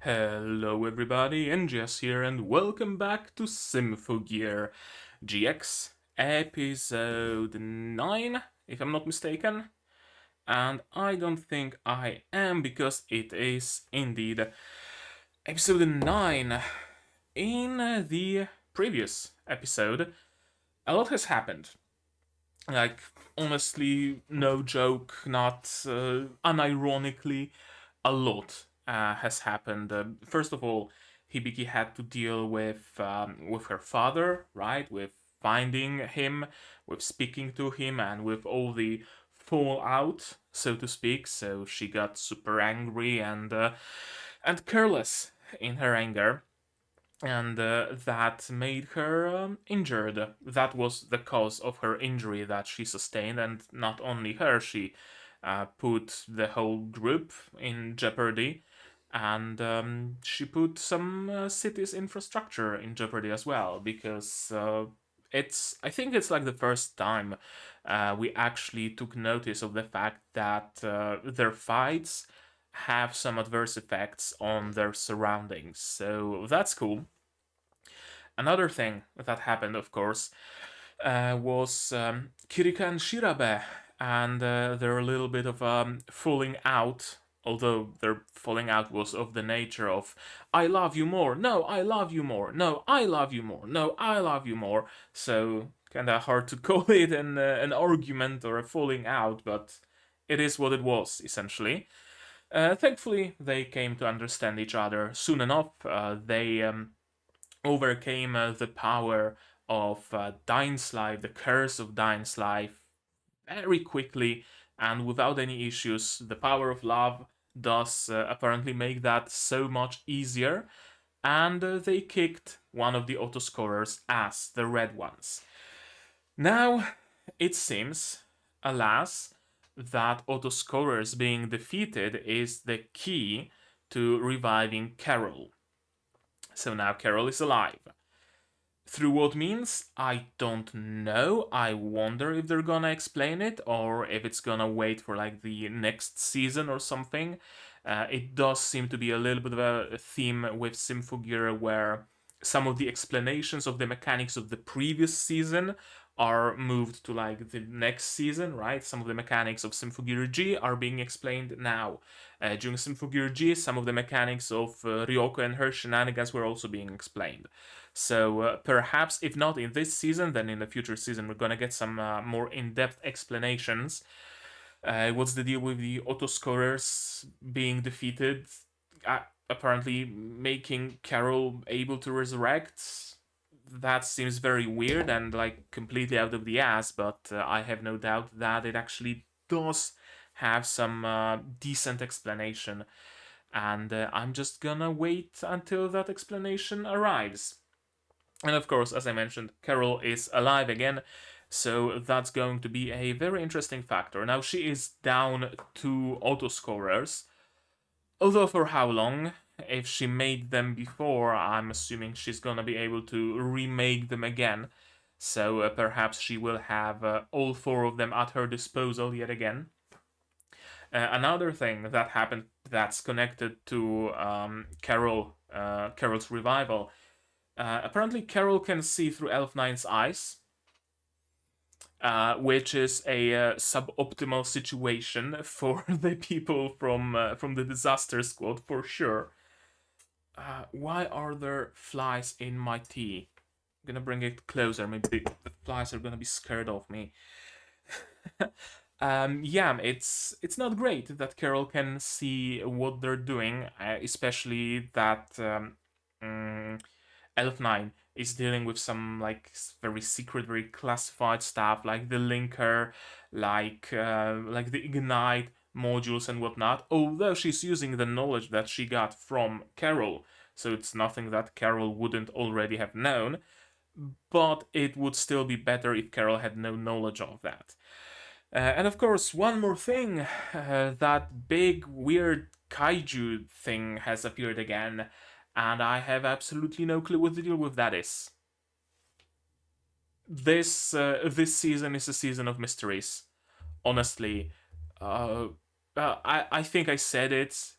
Hello everybody, NGS here and welcome back to Symphogear GX, episode 9, if I'm not mistaken. And I don't think I am because it is indeed episode 9. In the previous episode, a lot has happened. Like, honestly, no joke, not unironically, a lot has happened. First of all, Hibiki had to deal with her father, right? With finding him, with speaking to him, and with all the fallout, so to speak. So she got super angry and careless in her anger, and that made her injured. That was the cause of her injury that she sustained, and not only her, she put the whole group in jeopardy, and she put some city's infrastructure in jeopardy as well, because I think it's like the first time we actually took notice of the fact that their fights have some adverse effects on their surroundings. So that's cool. Another thing that happened, of course, was Kirika and Shirabe, and they're a little bit of falling out. Although their falling out was of the nature of "I love you more," "No, I love you more," "No, I love you more," "No, I love you more." So kind of hard to call it an argument or a falling out, but it is what it was essentially. Thankfully, they came to understand each other soon enough. They overcame the power of Dienslave, the curse of Dienslave, very quickly and without any issues. The power of love does apparently make that so much easier, and they kicked one of the autoscorers' ass, the red ones. Now, it seems, alas, that autoscorers being defeated is the key to reviving Carol. So now Carol is alive. Through what means, I don't know. I wonder if they're gonna explain it or if it's gonna wait for like the next season or something. It does seem to be a little bit of a theme with Symphogear where some of the explanations of the mechanics of the previous season are moved to like the next season, right? Some of the mechanics of Symphogear G are being explained now. During Symphogear G, some of the mechanics of Ryoko and her shenanigans were also being explained. So perhaps, if not in this season, then in the future season, we're gonna get some more in-depth explanations. What's the deal with the autoscorers being defeated? Apparently, making Carol able to resurrect. That seems very weird and like completely out of the ass, but I have no doubt that it actually does have some decent explanation. And I'm just gonna wait until that explanation arrives. And of course, as I mentioned, Carol is alive again, so that's going to be a very interesting factor. Now, she is down to autoscorers, although for how long? If she made them before, I'm assuming she's gonna be able to remake them again. So perhaps she will have all four of them at her disposal yet again. Another thing that happened that's connected to Carol's revival. Apparently, Carol can see through Elf9's eyes, which is a suboptimal situation for the people from the disaster squad for sure. Why are there flies in my tea? I'm gonna bring it closer. Maybe the flies are gonna be scared of me. Yeah, it's not great that Carol can see what they're doing, especially that Elf9 is dealing with some like very secret, very classified stuff, like the linker, like the ignite modules and whatnot. Although she's using the knowledge that she got from Carol, so it's nothing that Carol wouldn't already have known. But it would still be better if Carol had no knowledge of that. And of course, one more thing, that big weird kaiju thing has appeared again, and I have absolutely no clue what the deal with that is. This season is a season of mysteries. Honestly, I think I said it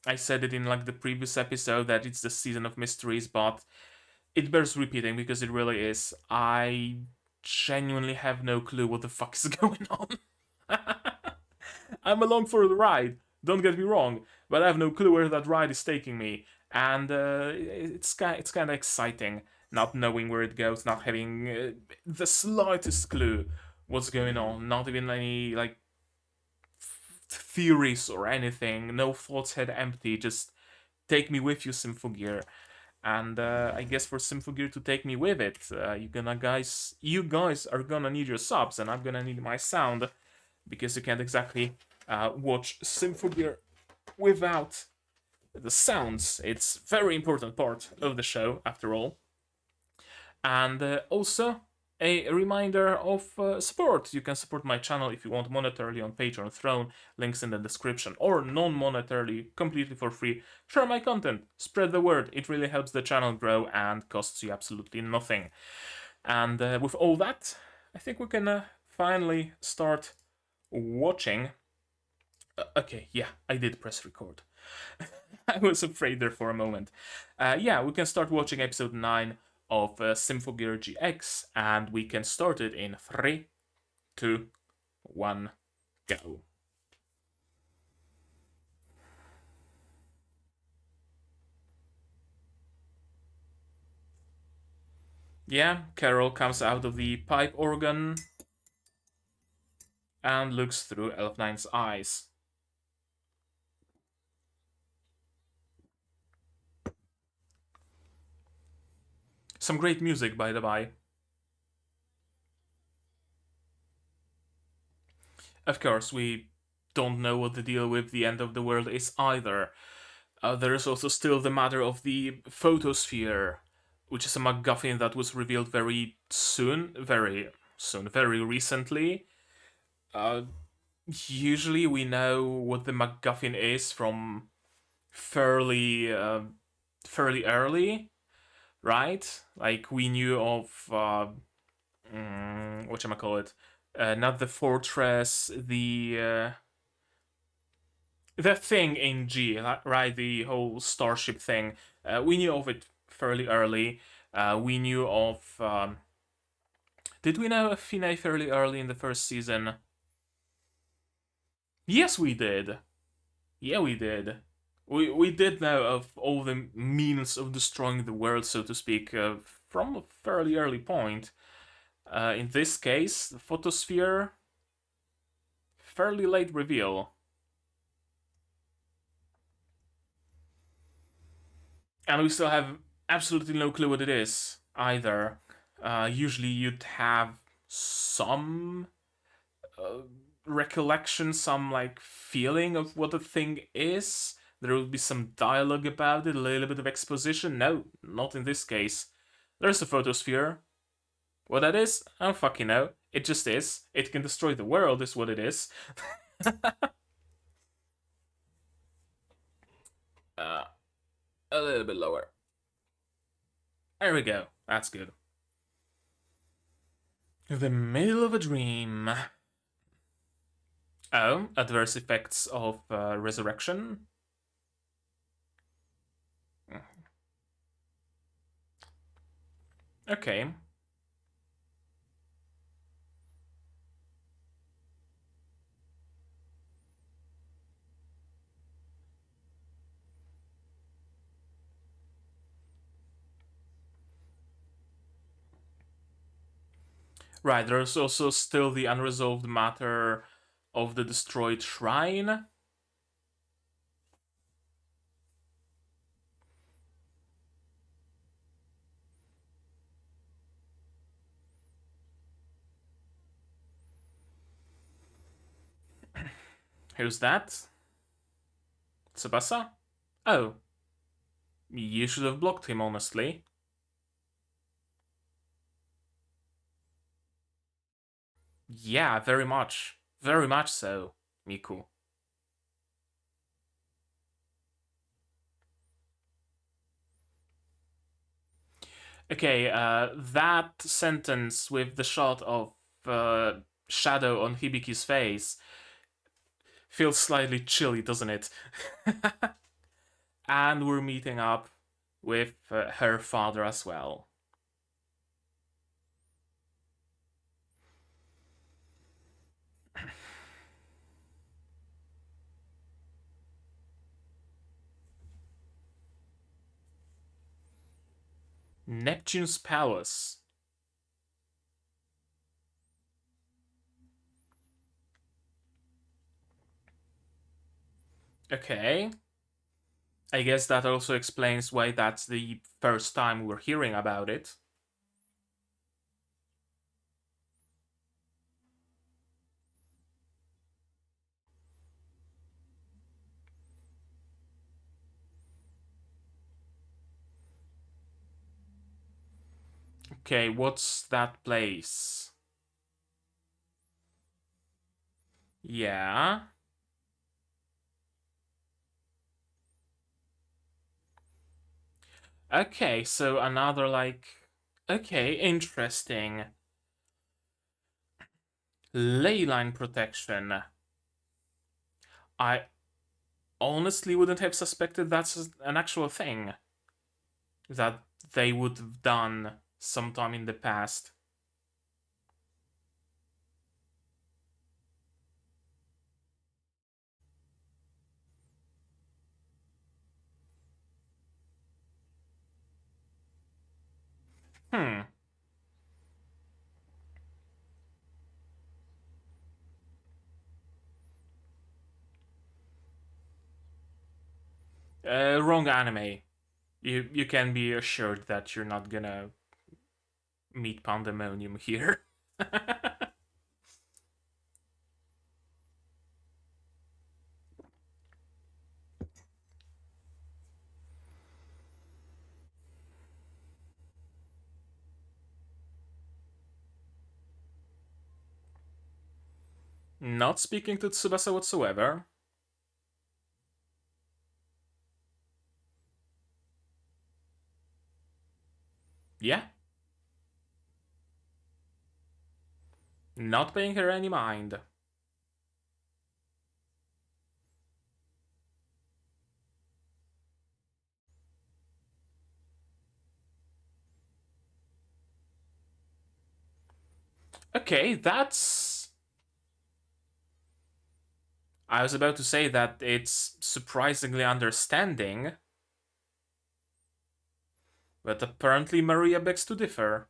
I said it in like the previous episode that it's the season of mysteries, but it bears repeating because it really is. I genuinely have no clue what the fuck is going on. I'm along for the ride, don't get me wrong, but I have no clue where that ride is taking me. And it's kind of exciting not knowing where it goes, not having the slightest clue what's going on, not even any like theories or anything, no thoughts head empty, just take me with you, Symphogear. And I guess for Symphogear to take me with it, you guys are gonna need your subs, and I'm gonna need my sound, because you can't exactly watch Symphogear without the sounds. It's a very important part of the show, after all. And also, a reminder of support. You can support my channel if you want monetarily on Patreon Throne, links in the description, or non-monetarily, completely for free. Share my content, spread the word, it really helps the channel grow and costs you absolutely nothing. And with all that, I think we can finally start watching. Okay, yeah, I did press record. I was afraid there for a moment. Yeah, we can start watching episode 9 of Symphogear GX, and we can start it in 3, 2, 1, go. Yeah, Carol comes out of the pipe organ and looks through Elf9's eyes. Some great music, by the by. Of course, we don't know what the deal with the end of the world is either. There is also still the matter of the photosphere, which is a MacGuffin that was revealed very recently. Usually we know what the MacGuffin is from fairly early, right? Like we knew of whatchamacallit, not the fortress, the thing in G, right? The whole starship thing. We knew of it fairly early. We knew of. Did we know of Fine fairly early in the first season? Yes, we did. Yeah, we did. We did know of all the means of destroying the world, so to speak, from a fairly early point. In this case, the photosphere, fairly late reveal. And we still have absolutely no clue what it is either. Usually you'd have some recollection, some like feeling of what the thing is. There would be some dialogue about it, a little bit of exposition. No, not in this case. There's a photosphere. What that is, I don't fucking know. It just is. It can destroy the world, is what it is. A little bit lower. There we go. That's good. The middle of a dream. Oh, adverse effects of resurrection. Okay. Right, there's also still the unresolved matter of the destroyed shrine. Who's that? Tsubasa? Oh. You should have blocked him, honestly. Yeah, very much. Very much so, Miku. Okay, that sentence with the shot of shadow on Hibiki's face feels slightly chilly, doesn't it? and we're meeting up with her father as well. Neptune's Palace. Okay. I guess that also explains why that's the first time we're hearing about it. Okay, what's that place? Yeah. Okay, so another like... Okay, interesting. Leyline protection. I honestly wouldn't have suspected that's an actual thing that they would have done sometime in the past. Hmm. Wrong anime. You can be assured that you're not gonna meet pandemonium here. Not speaking to Tsubasa whatsoever. Yeah. Not paying her any mind. Okay, that's... I was about to say that it's surprisingly understanding, but apparently Maria begs to differ.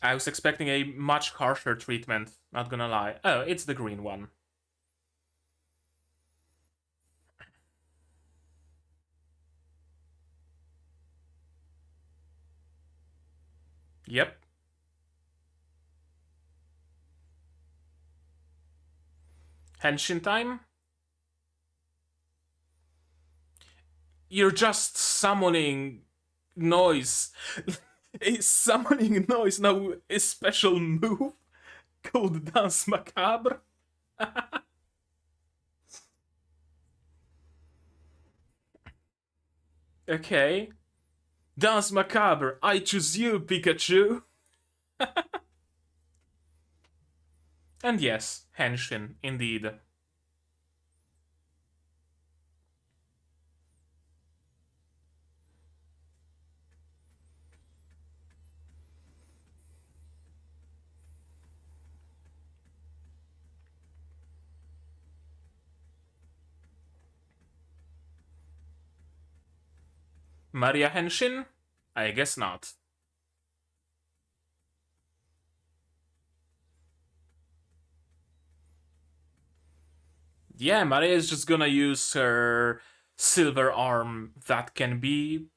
I was expecting a much harsher treatment, not gonna lie. Oh, it's the green one. Yep. Henshin time? You're just summoning noise. A summoning noise now a special move called Dance Macabre. Okay. Dance Macabre, I choose you, Pikachu. And yes, Henshin, indeed. Maria Henshin? I guess not. Yeah, Maria is just gonna use her silver arm that can be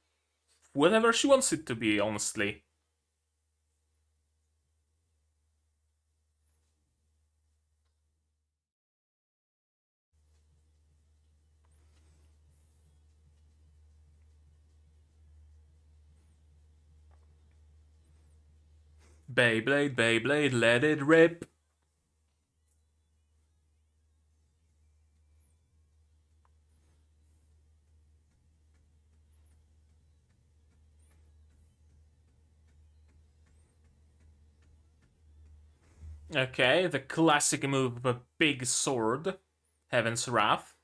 whatever she wants it to be, honestly. Beyblade, Beyblade, let it rip. Okay, the classic move of a big sword. Heaven's Wrath.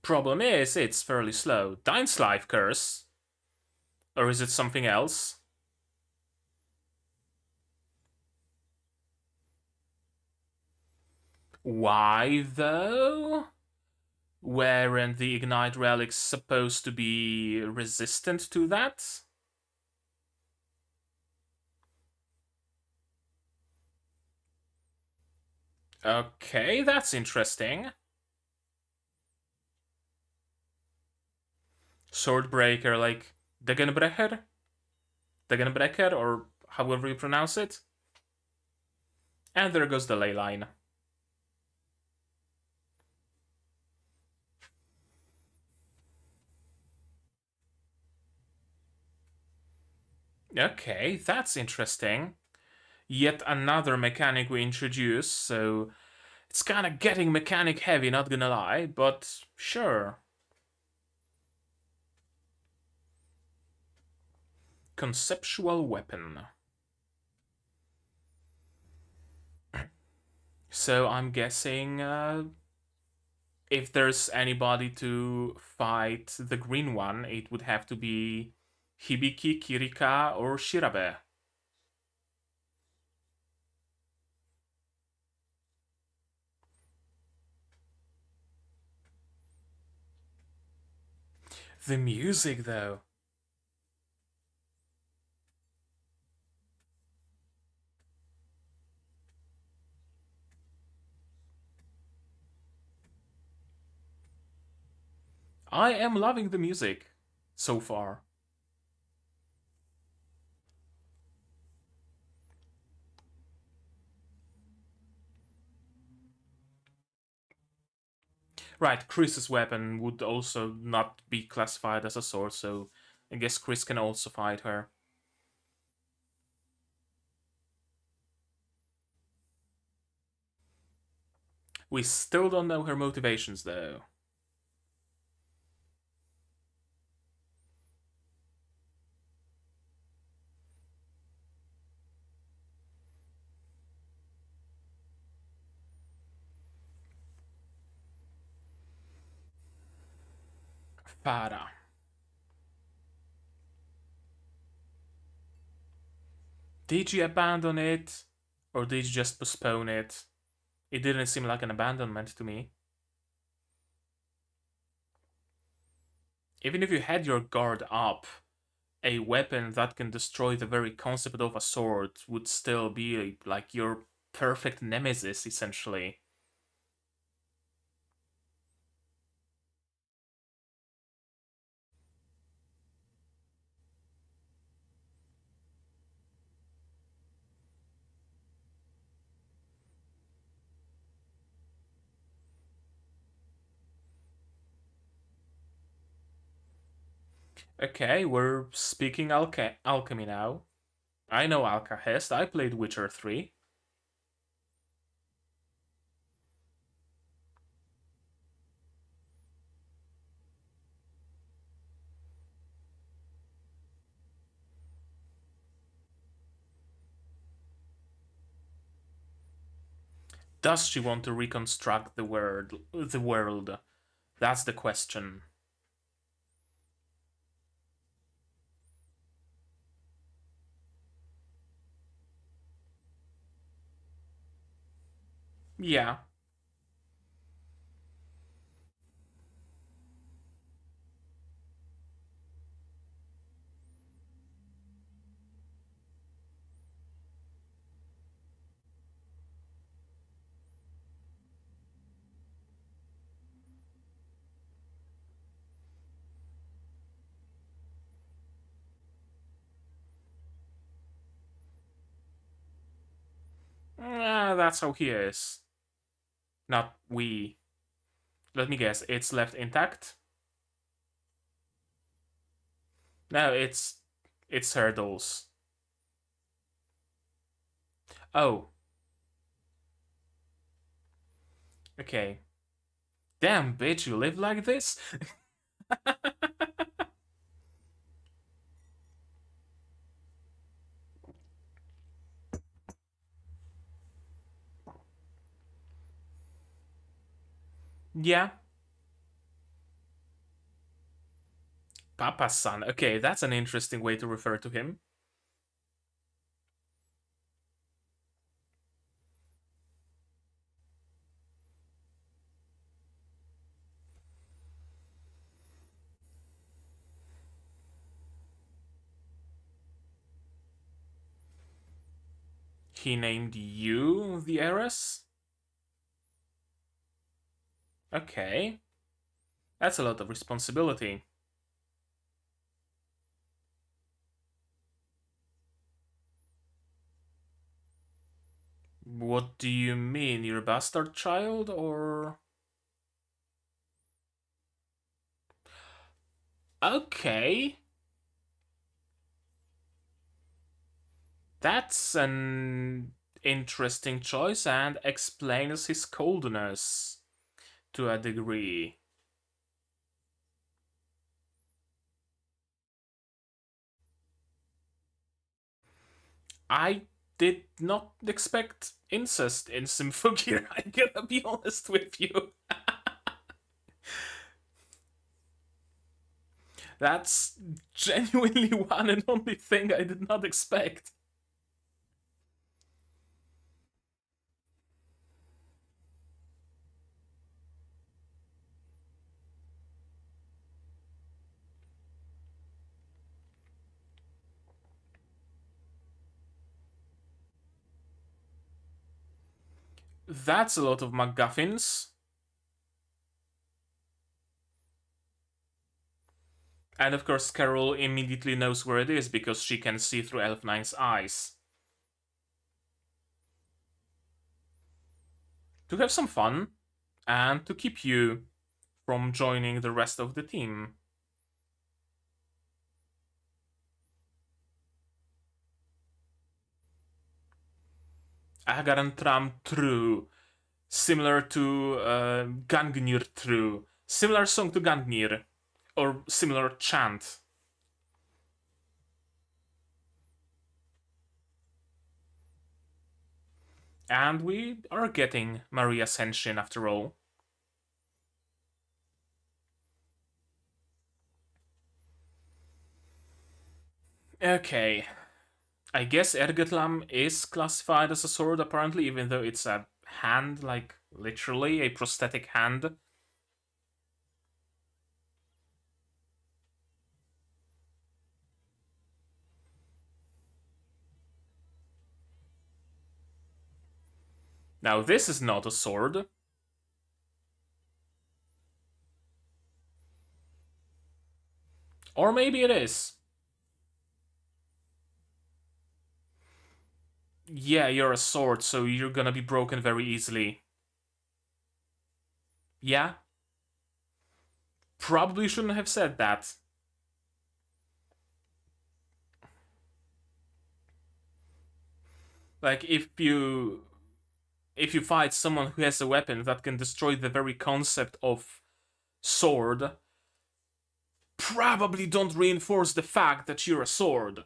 Problem is, it's fairly slow. Dine's Life Curse? Or is it something else? Why, though? Weren't the Ignite relics supposed to be resistant to that? Okay, that's interesting. Swordbreaker, like Degenbrecher? Degenbrecher, or however you pronounce it. And there goes the ley line. Okay, that's interesting. Yet another mechanic we introduce, so it's kind of getting mechanic heavy, not gonna lie, but sure. Conceptual weapon. So I'm guessing if there's anybody to fight the green one, it would have to be Hibiki, Kirika, or Shirabe. The music, though. I am loving the music so far. Right, Chris's weapon would also not be classified as a sword, so I guess Chris can also fight her. We still don't know her motivations, though. Farah. Did you abandon it? Or did you just postpone it? It didn't seem like an abandonment to me. Even if you had your guard up, a weapon that can destroy the very concept of a sword would still be like your perfect nemesis, essentially. Okay, we're speaking alchemy now. I know Alcahest, I played Witcher 3. Does she want to reconstruct the world? The world? That's the question. Yeah. That's how he is. Not we. Let me guess, it's left intact? No, it's hurdles. Oh, okay. Damn, bitch, you live like this? Yeah. Papa-san. Okay, that's an interesting way to refer to him. He named you the heiress? Okay. That's a lot of responsibility. What do you mean? You're a bastard child, or...? Okay. That's an interesting choice and explains his coldness to a degree. I did not expect incest in Symphogear, I gotta be honest with you. That's genuinely one and only thing I did not expect. That's a lot of MacGuffins. And of course, Carol immediately knows where it is because she can see through Elf9's eyes. To have some fun, and to keep you from joining the rest of the team. Agaran Tram True. Similar to Gangnir True. Similar song to Gangnir. Or similar chant. And we are getting Maria Senshin after all. Okay. I guess Ergetlam is classified as a sword apparently, even though it's a hand, like literally a prosthetic hand. Now this is not a sword. Or maybe it is. Yeah, you're a sword, so you're gonna be broken very easily. Yeah? Probably shouldn't have said that. Like, if you fight someone who has a weapon that can destroy the very concept of sword, probably don't reinforce the fact that you're a sword.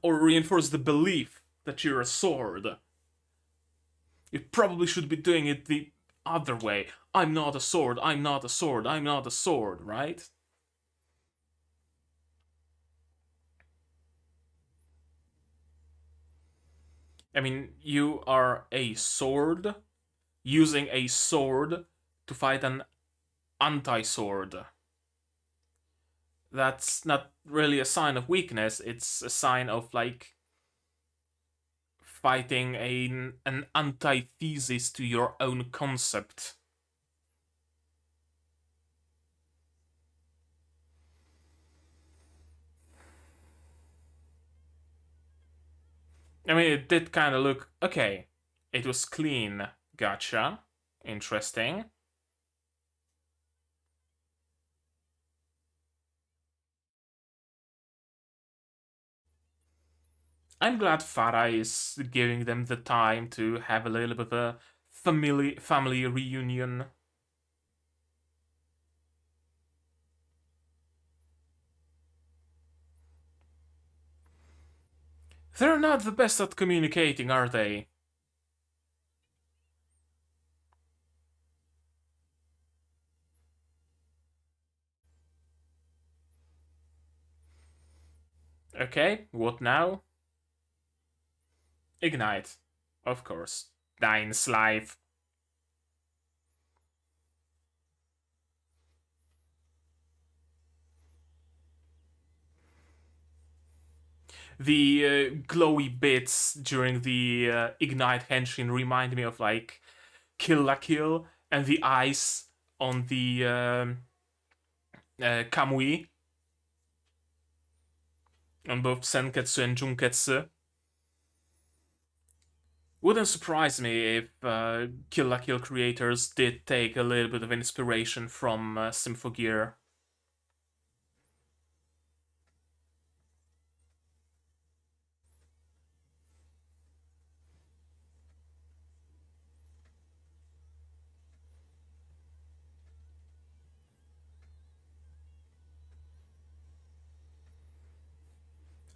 Or reinforce the belief that you're a sword. You probably should be doing it the other way. I'm not a sword, I'm not a sword, I'm not a sword, right? I mean, you are a sword using a sword to fight an anti-sword. That's not really a sign of weakness, it's a sign of, like, fighting an antithesis to your own concept. I mean, it did kind of look okay. It was clean. Gotcha. Interesting. I'm glad Farah is giving them the time to have a little bit of a family reunion. They're not the best at communicating, are they? Okay, what now? Ignite. Of course. Dine's life. The glowy bits during the Ignite henshin remind me of like Kill la Kill, and the eyes on the Kamui on both Senketsu and Junketsu. Wouldn't surprise me if Kill la Kill creators did take a little bit of inspiration from Symphogear.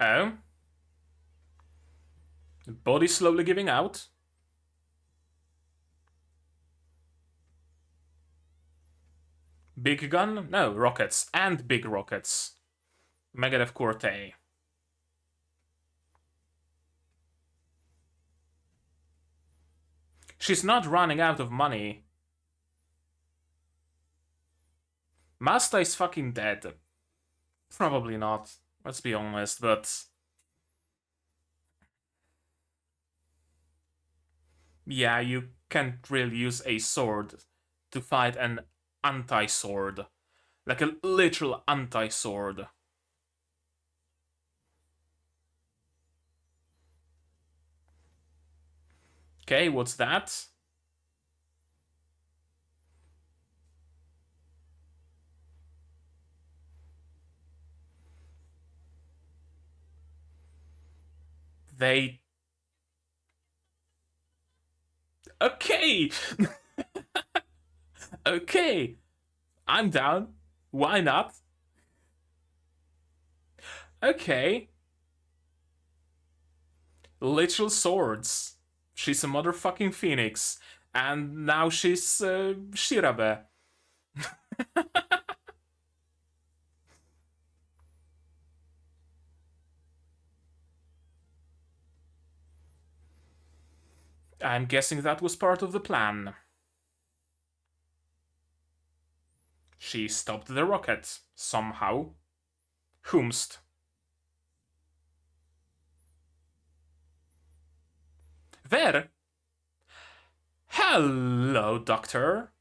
Oh? Body slowly giving out? Big gun? No, rockets. And big rockets. Megadeth Corte. She's not running out of money. Masta is fucking dead. Probably not. Let's be honest, but... yeah, you can't really use a sword to fight an anti-sword. Like a literal anti-sword. Okay, what's that? They... okay! Okay! I'm down. Why not? Okay. Literal swords. She's a motherfucking phoenix. And now she's Shirabe. I'm guessing that was part of the plan. She stopped the rocket, somehow. Whomst. There! Hello, Doctor.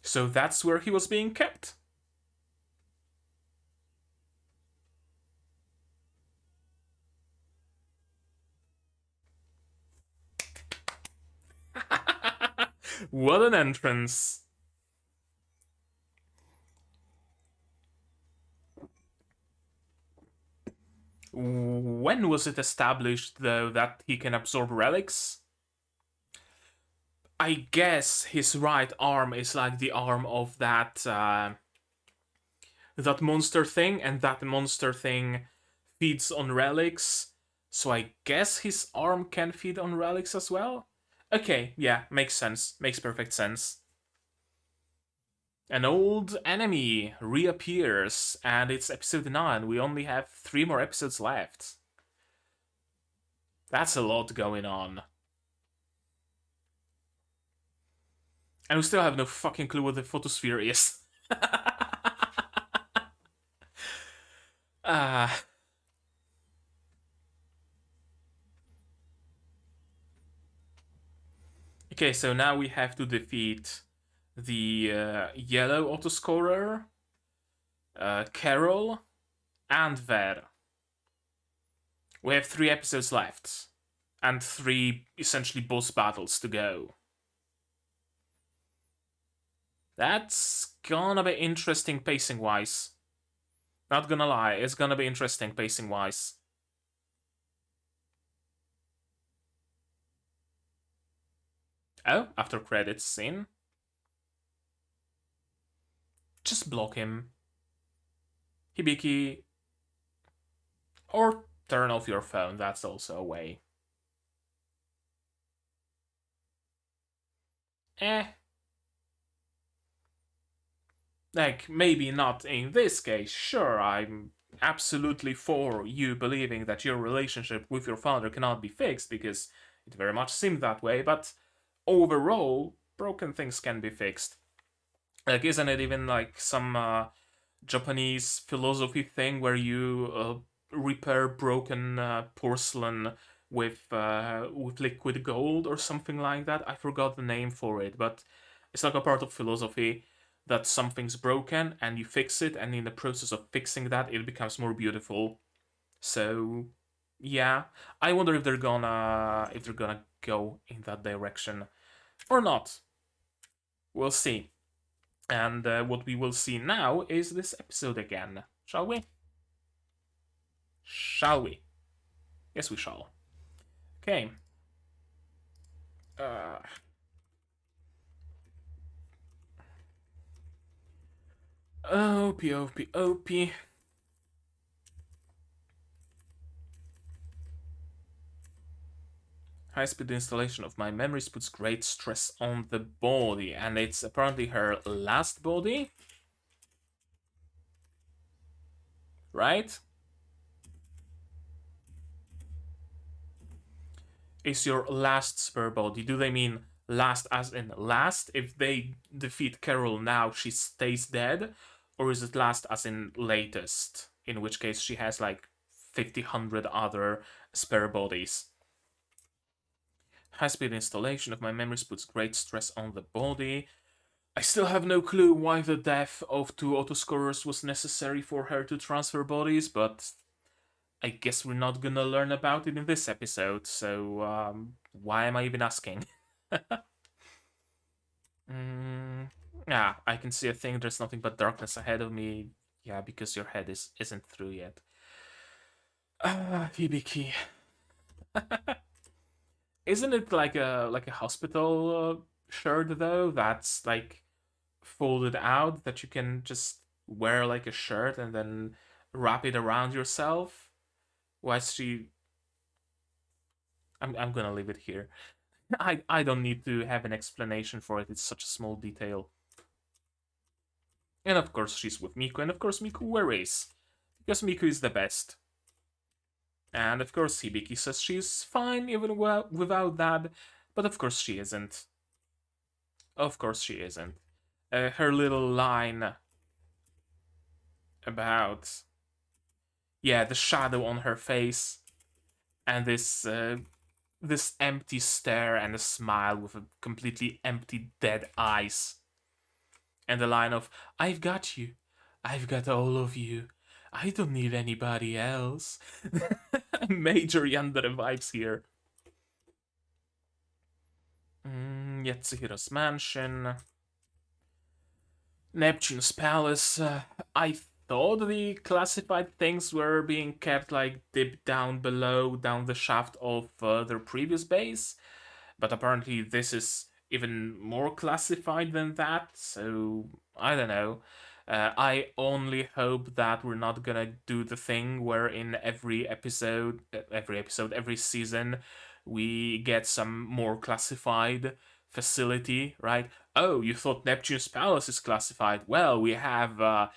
So that's where he was being kept? What an entrance. When was it established, though, that he can absorb relics? I guess his right arm is like the arm of that that monster thing, and that monster thing feeds on relics. So I guess his arm can feed on relics as well? Okay, yeah, makes sense. Makes perfect sense. An old enemy reappears, and it's episode 9. We only have 3 more episodes left. That's a lot going on. And we still have no fucking clue what the photosphere is. Ah. Okay, so now we have to defeat the yellow autoscorer, Carol, and Ver. We have 3 episodes left, and 3 essentially boss battles to go. That's gonna be interesting pacing-wise. Not gonna lie, it's gonna be interesting pacing-wise. Oh, after credits scene. Just block him. Hibiki. Or turn off your phone, that's also a way. Eh. Like, maybe not in this case, sure, I'm absolutely for you believing that your relationship with your father cannot be fixed, because it very much seemed that way, but overall, broken things can be fixed. Like, isn't it even like some Japanese philosophy thing where you repair broken porcelain with liquid gold or something like that? I forgot the name for it, but it's like a part of philosophy that something's broken and you fix it, and in the process of fixing that, it becomes more beautiful. So, yeah, I wonder if they're gonna go in that direction or not. We'll see. And what we will see now is this episode again. Shall we? Shall we? Yes, we shall. Okay. Uh, OP, OP, OP. High-speed installation of my memories puts great stress on the body, and it's apparently her last body, right? Is your last spare body. Do they mean last as in last? If they defeat Carol now, she stays dead? Or is it last as in latest? In which case she has like 50, 100 other spare bodies. High-speed installation of my memories puts great stress on the body. I still have no clue why the death of two autoscorers was necessary for her to transfer bodies, but I guess we're not gonna learn about it in this episode, so why am I even asking? Yeah, I can see a thing. There's nothing but darkness ahead of me. Yeah, because your head isn't through yet. Hibiki. Isn't it like a hospital shirt though? That's like folded out that you can just wear like a shirt and then wrap it around yourself. Why is she? I'm gonna leave it here. I don't need to have an explanation for it. It's such a small detail. And of course she's with Miku, and of course Miku worries because Miku is the best. And of course Hibiki says she's fine even without that, but of course she isn't. Of course she isn't. Her little line about, yeah, the shadow on her face and this empty stare and a smile with a completely empty dead eyes, and the line of "I've got you, I've got all of you, I don't need anybody else." Major yandere vibes here. Yatsuhiro's mansion, Neptune's palace. I thought the classified things were being kept like deep down below, down the shaft of their previous base, but apparently this is even more classified than that, so I don't know. I only hope that we're not gonna do the thing where in every season, we get some more classified facility, right? Oh, you thought Neptune's Palace is classified? Well, we have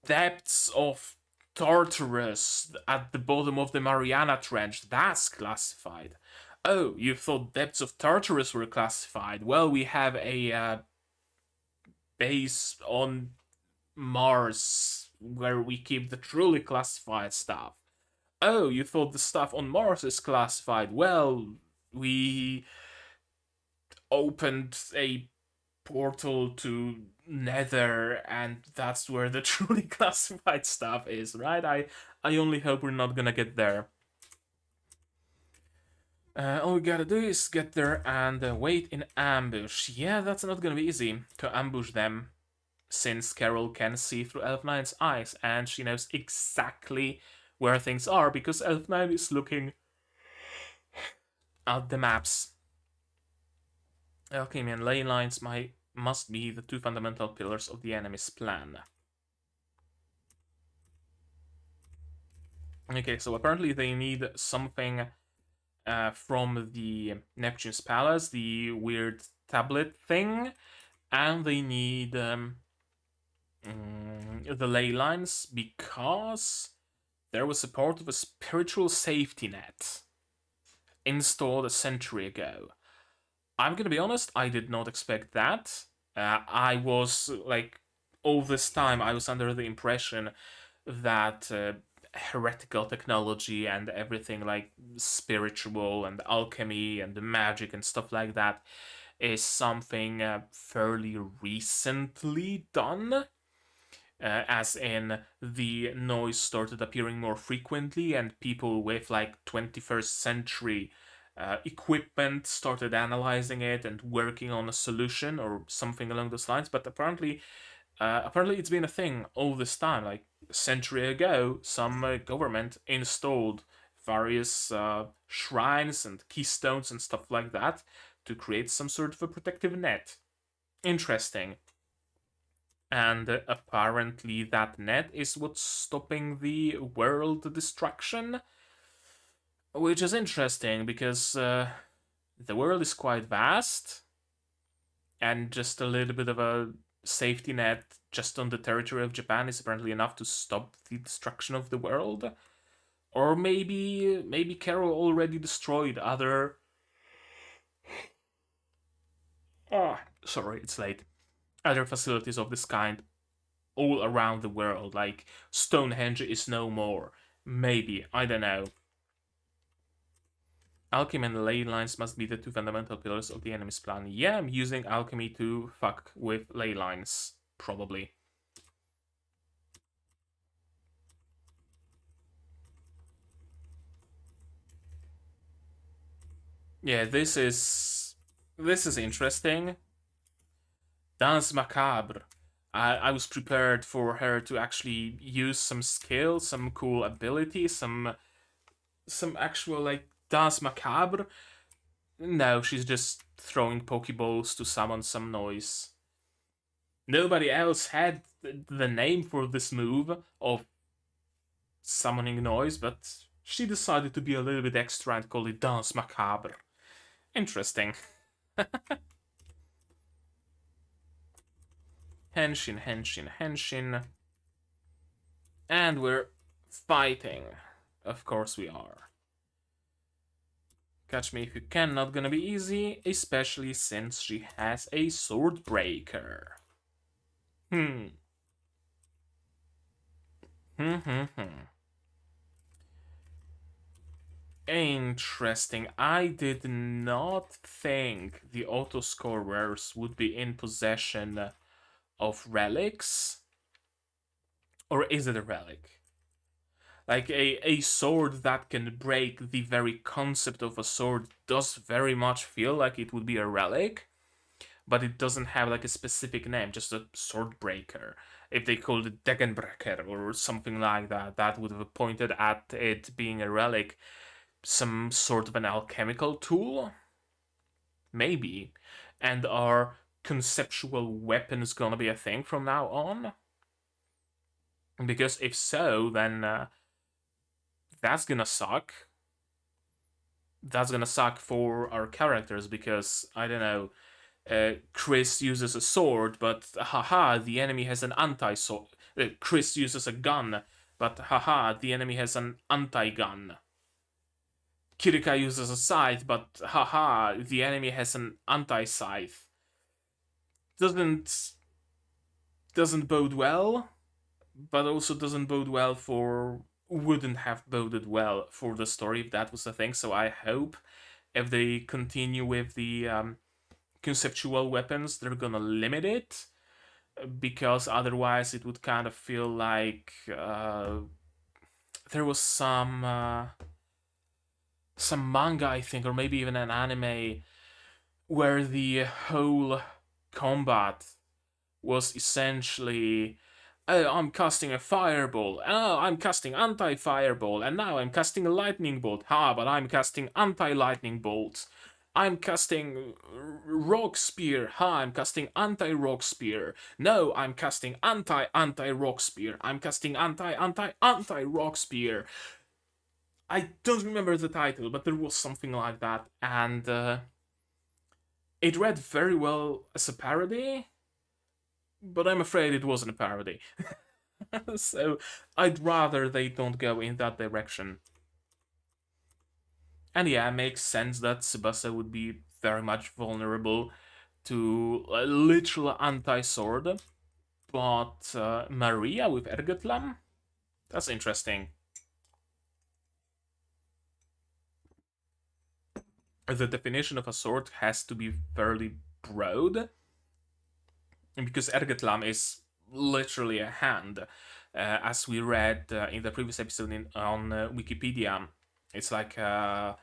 depths of Tartarus at the bottom of the Mariana Trench. That's classified. Oh, you thought depths of Tartarus were classified? Well, we have a base on Mars where we keep the truly classified stuff. Oh, you thought the stuff on Mars is classified? Well, we opened a portal to Nether, and that's where the truly classified stuff is, right? I only hope we're not gonna get there. All we gotta do is get there and wait in ambush. Yeah, that's not gonna be easy to ambush them, since Carol can see through Elf9's eyes, and she knows exactly where things are because Elf9 is looking at the maps. Alchemy and ley lines must be the two fundamental pillars of the enemy's plan. Okay, so apparently they need something from the Neptune's Palace, the weird tablet thing, and they need the ley lines because there was a part of a spiritual safety net installed a century ago. I'm gonna be honest, I did not expect that. I was like, all this time, I was under the impression that heretical technology and everything like spiritual and alchemy and magic and stuff like that is something fairly recently done. As in, the noise started appearing more frequently, and people with like 21st century equipment started analyzing it and working on a solution or something along those lines. But apparently it's been a thing all this time. Like a century ago, some government installed various shrines and keystones and stuff like that to create some sort of a protective net. Interesting. And apparently that net is what's stopping the world destruction, which is interesting because the world is quite vast, and just a little bit of a safety net just on the territory of Japan is apparently enough to stop the destruction of the world. Or maybe Carol already destroyed other. Ah, sorry, it's late. Other facilities of this kind all around the world, like Stonehenge is no more. Maybe, I don't know. Alchemy and ley lines must be the two fundamental pillars of the enemy's plan. Yeah, I'm using alchemy to fuck with ley lines, probably. Yeah, this is interesting. Danse macabre. I was prepared for her to actually use some skill, some cool ability, some actual like danse macabre. No, she's just throwing pokeballs to summon some noise. Nobody else had the name for this move of summoning noise, but she decided to be a little bit extra and call it danse macabre. Interesting. Henshin, henshin, henshin. And we're fighting. Of course we are. Catch me if you can, not gonna be easy, especially since she has a sword breaker. Hmm. Interesting. I did not think the Autoscorers would be in possession of relics. Or is it a relic? Like a sword that can break, the very concept of a sword does very much feel like it would be a relic, but it doesn't have like a specific name, just a sword breaker. If they called it Degenbrecher or something like that, that would have pointed at it being a relic, some sort of an alchemical tool? Maybe. And are conceptual weapons gonna be a thing from now on? Because if so, then that's gonna suck. That's gonna suck for our characters because, I don't know, Chris uses a sword, but haha, the enemy has an anti-sword. Chris uses a gun, but haha, the enemy has an anti-gun. Kirika uses a scythe, but haha, the enemy has an anti-scythe. Doesn't bode well, but also doesn't bode well for, wouldn't have boded well for the story if that was the thing. So I hope if they continue with the conceptual weapons, they're gonna limit it, because otherwise it would kind of feel like there was some manga, I think, or maybe even an anime where the whole combat was essentially, oh, I'm casting a fireball, oh, I'm casting anti-fireball, and now I'm casting a lightning bolt. But I'm casting anti-lightning bolt. I'm casting rock spear. I'm casting anti-rock spear. No, I'm casting anti-rock spear. I'm casting anti-rock spear. I don't remember the title, but there was something like that, and it read very well as a parody, but I'm afraid it wasn't a parody. So I'd rather they don't go in that direction. And yeah, it makes sense that Tsubasa would be very much vulnerable to a literal anti-sword. But Maria with Ergetlam? That's interesting. The definition of a sword has to be fairly broad. Because Ergetlam is literally a hand. As we read in the previous episode on Wikipedia, it's like what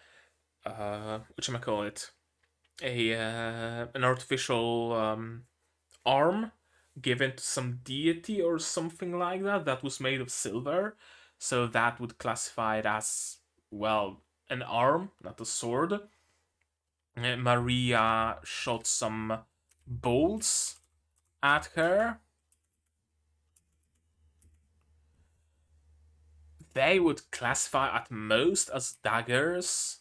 should I call it? An artificial arm given to some deity or something like that that was made of silver. So that would classify it as, well, an arm, not a sword. Maria shot some bolts at her. They would classify at most as daggers,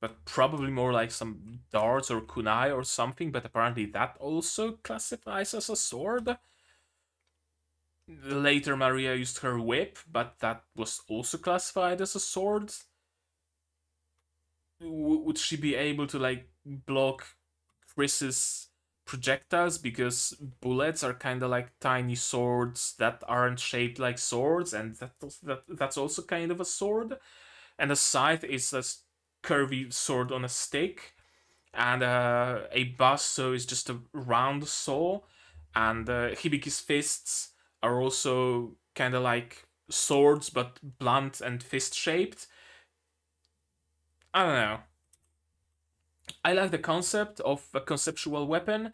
but probably more like some darts or kunai or something, but apparently that also classifies as a sword. Later, Maria used her whip, but that was also classified as a sword. Would she be able to, like, block Chris's projectiles? Because bullets are kind of like tiny swords that aren't shaped like swords, and that's also kind of a sword. And a scythe is a curvy sword on a stick, and a basso is just a round saw, and Hibiki's fists are also kind of like swords but blunt and fist shaped. I don't know. I like the concept of a conceptual weapon.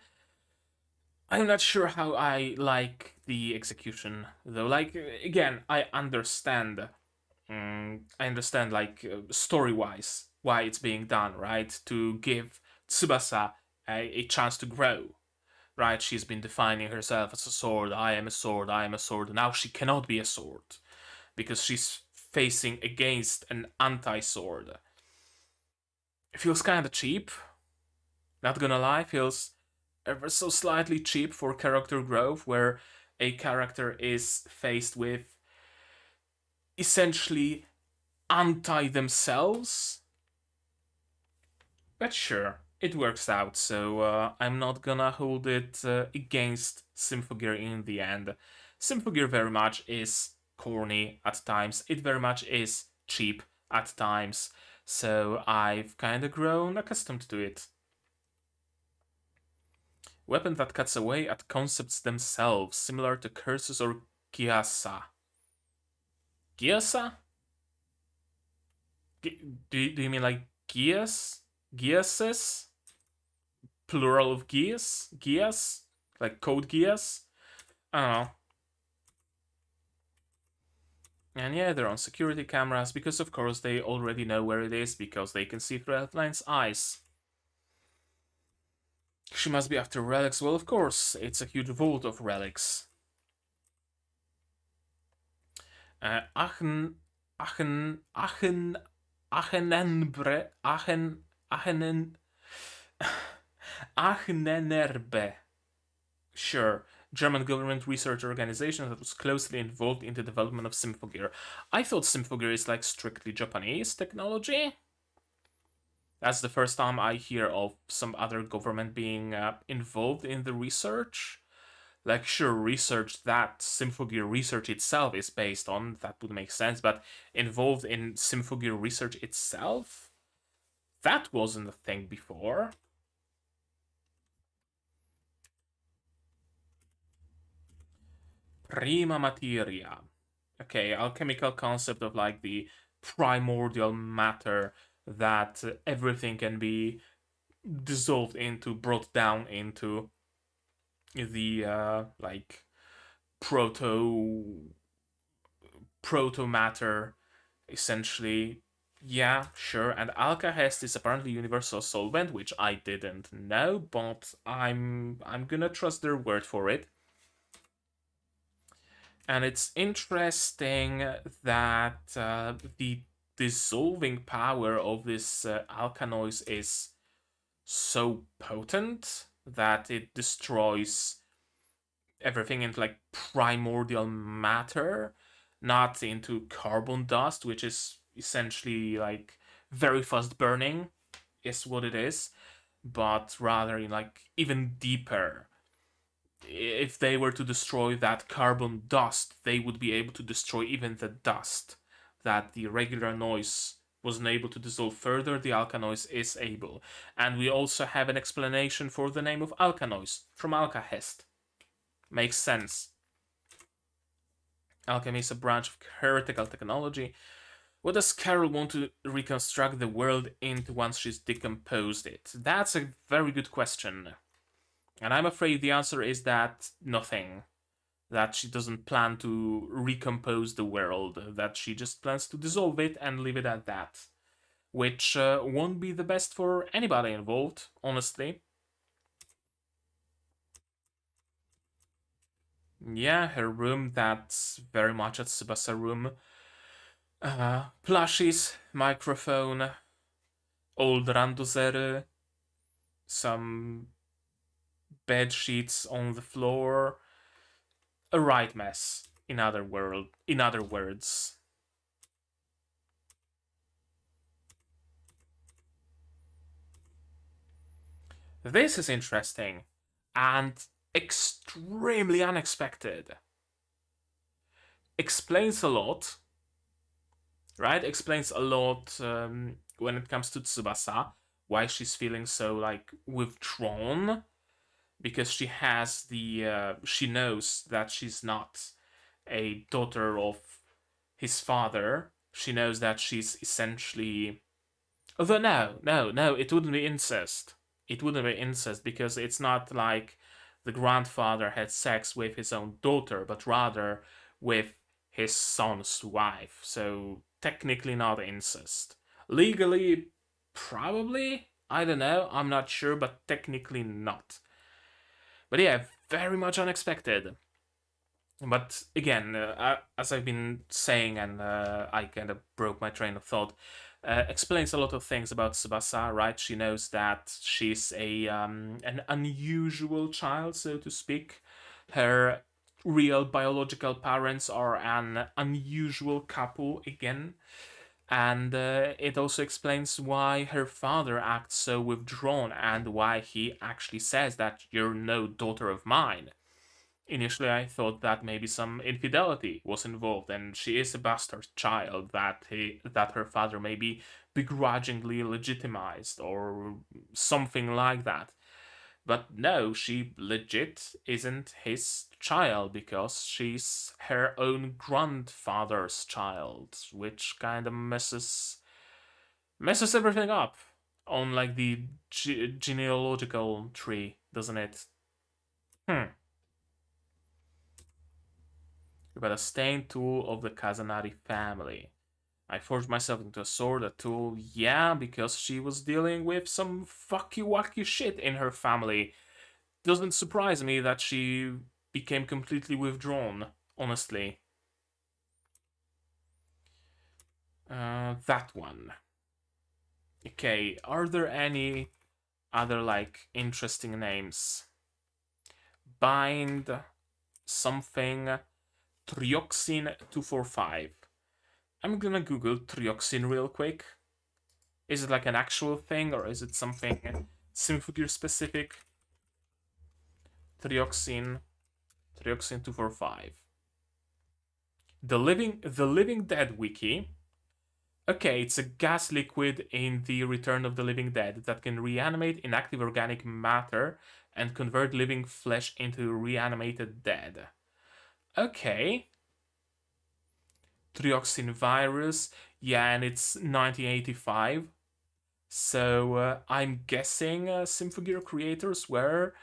I'm not sure how I like the execution though. Like, again, I understand, like, story wise, why it's being done, right? To give Tsubasa a chance to grow, right? She's been defining herself as a sword. I am a sword, I am a sword. Now she cannot be a sword because she's facing against an anti sword. It feels kind of cheap, not gonna lie, feels ever so slightly cheap for character growth, where a character is faced with essentially anti themselves. But sure, it works out, so I'm not gonna hold it against Symphogear in the end. Symphogear very much is corny at times, it very much is cheap at times, so I've kinda grown accustomed to it. Weapon that cuts away at concepts themselves, similar to curses or gyasa. Gyasa? Do you mean like gyas? Gyases? Plural of gears? Gears? Like code gears? I don't know. And yeah, they're on security cameras because, of course, they already know where it is because they can see through Outline's eyes. She must be after relics. Well, of course, it's a huge vault of relics. Aachen, Achenenbre, Achenenerbe. Sure, German government research organization that was closely involved in the development of Symphogear. I thought Symphogear is like strictly Japanese technology. That's the first time I hear of some other government being involved in the research. Like, sure, research that Symphogear research itself is based on, that would make sense, but involved in Symphogear research itself? That wasn't a thing before. Prima materia. Okay, alchemical concept of like the primordial matter that everything can be dissolved into, brought down into the like proto matter, essentially. Yeah, sure. And alkahest is apparently universal solvent, which I didn't know, but I'm gonna trust their word for it. And it's interesting that the dissolving power of this alkanoids is so potent that it destroys everything into like primordial matter, not into carbon dust, which is essentially like very fast burning, is what it is, but rather in like even deeper. If they were to destroy that carbon dust, they would be able to destroy even the dust that the regular noise wasn't able to dissolve further. The alkanoise is able. And we also have an explanation for the name of alkanoise from alkahest. Makes sense. Alchemy is a branch of heretical technology. What does Carol want to reconstruct the world into once she's decomposed it? That's a very good question. And I'm afraid the answer is that nothing. That she doesn't plan to recompose the world, that she just plans to dissolve it and leave it at that. Which won't be the best for anybody involved, honestly. Yeah, her room, that's very much a Tsubasa room. Plushies, microphone, old randozer, some bed sheets on the floor. A right mess, in other words. This is interesting and extremely unexpected. Explains a lot, right? Explains a lot when it comes to Tsubasa, why she's feeling so like withdrawn, because she knows that she's not a daughter of his father. She knows that she's essentially. Although no, it wouldn't be incest. It wouldn't be incest because it's not like the grandfather had sex with his own daughter, but rather with his son's wife. So technically not incest. Legally, probably. I don't know. I'm not sure, but technically not. But yeah, very much unexpected. But again, as I've been saying, and I kind of broke my train of thought, explains a lot of things about Tsubasa, right? She knows that she's an unusual child, so to speak. Her real biological parents are an unusual couple again. And it also explains why her father acts so withdrawn and why he actually says that you're no daughter of mine. Initially, I thought that maybe some infidelity was involved, and she is a bastard child that her father maybe begrudgingly legitimized or something like that. But no, she legit isn't his child because she's her own grandfather's child, which kind of messes everything up on like the genealogical tree, doesn't it? Hmm. You got a stained tool of the Kazanari family. I forged myself into a sword, a tool, yeah, because she was dealing with some fucky wacky shit in her family. Doesn't surprise me that she became completely withdrawn, honestly. That one. Okay, are there any other, like, interesting names? Bind something Trioxin 245. I'm gonna Google Trioxin real quick. Is it like an actual thing or is it something Symphogear specific? Trioxin 245. The Living Dead wiki. Okay, it's a gas liquid in the Return of the Living Dead that can reanimate inactive organic matter and convert living flesh into reanimated dead. Okay. Trioxin virus. Yeah, and it's 1985. So I'm guessing Symphogear creators were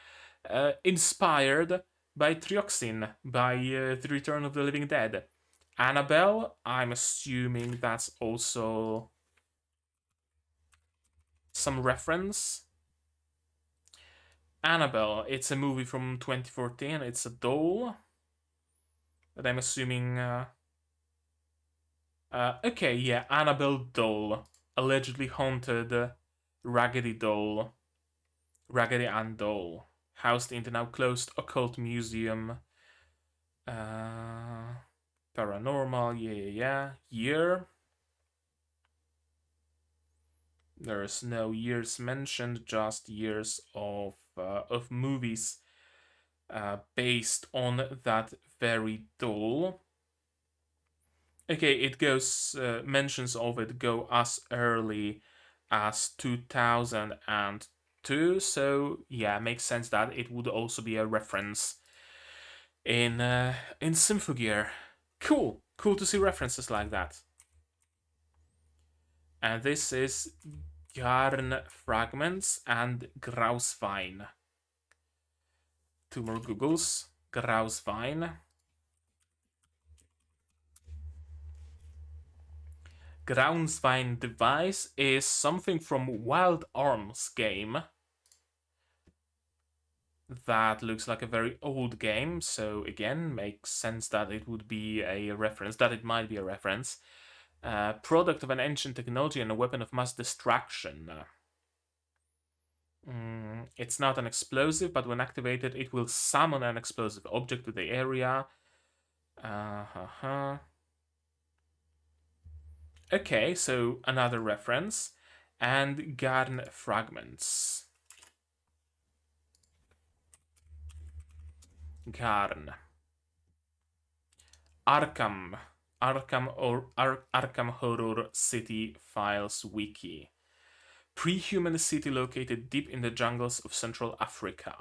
inspired by Trioxin, by The Return of the Living Dead. Annabelle, I'm assuming that's also some reference. Annabelle, it's a movie from 2014. It's a doll. But I'm assuming. Okay, yeah, Annabelle doll. Allegedly haunted Raggedy doll. Raggedy Ann doll. Housed in the now closed occult museum Paranormal, yeah. Year. There's no years mentioned, just years of movies based on that very doll. Okay, it goes, mentions of it go as early as 2002, so yeah, makes sense that it would also be a reference in Symphogear. Cool to see references like that. And this is Garn Fragments and Grauswein. Two more Googles. Grauswein. Grauswein device is something from Wild Arms game. That looks like a very old game, so again, makes sense that it would be a reference, that it might be a reference. Product of an ancient technology and a weapon of mass destruction. It's not an explosive, but when activated, it will summon an explosive object to the area. Okay, so another reference. And Garn Fragments. Garn. Arkham Horror City Files Wiki. Pre-human city located deep in the jungles of Central Africa.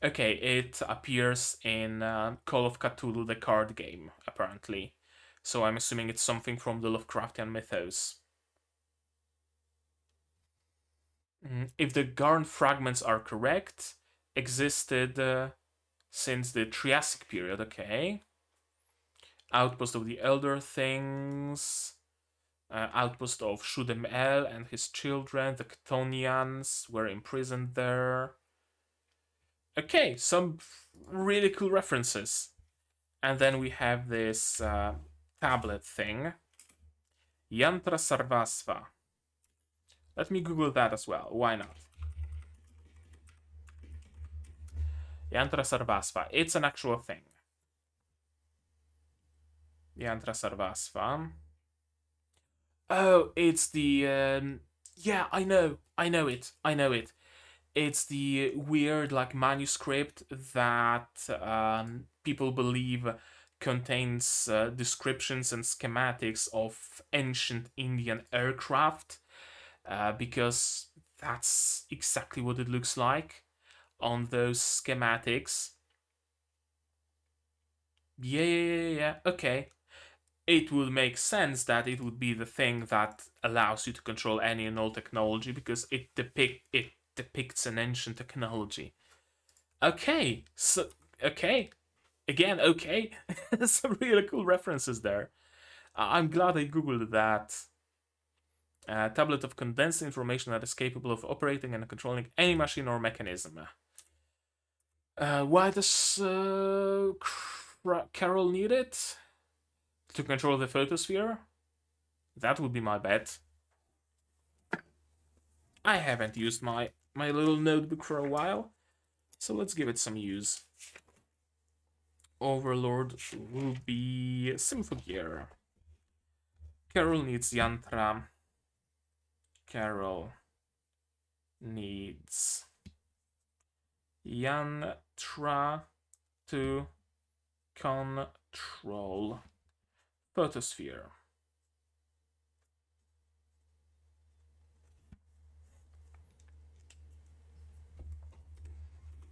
Okay, it appears in Call of Cthulhu, the card game, apparently. So I'm assuming it's something from the Lovecraftian mythos. If the Garn fragments are correct, existed since the Triassic period, okay. Outpost of the Elder Things, outpost of Shudem-El and his children, the Chthonians were imprisoned there. Okay, some really cool references. And then we have this tablet thing. Yantra Sarvasva. Let me Google that as well. Why not? Yantra Sarvasva. It's an actual thing. Yantra Sarvasva. Oh, it's the... yeah, I know it. It's the weird, like, manuscript that people believe contains descriptions and schematics of ancient Indian aircraft, because that's exactly what it looks like on those schematics. Yeah, okay. It would make sense that it would be the thing that allows you to control any and all technology, because it depicts an ancient technology. Okay, so okay, again, okay. Some really cool references there. I'm glad I googled that. Tablet of condensed information that is capable of operating and controlling any machine or mechanism. Why does Carol need it? To control the photosphere? That would be my bet. I haven't used my little notebook for a while, so let's give it some use. Overlord will be Symphogear. Carol needs Yantra. Carol needs Yantra to control photosphere.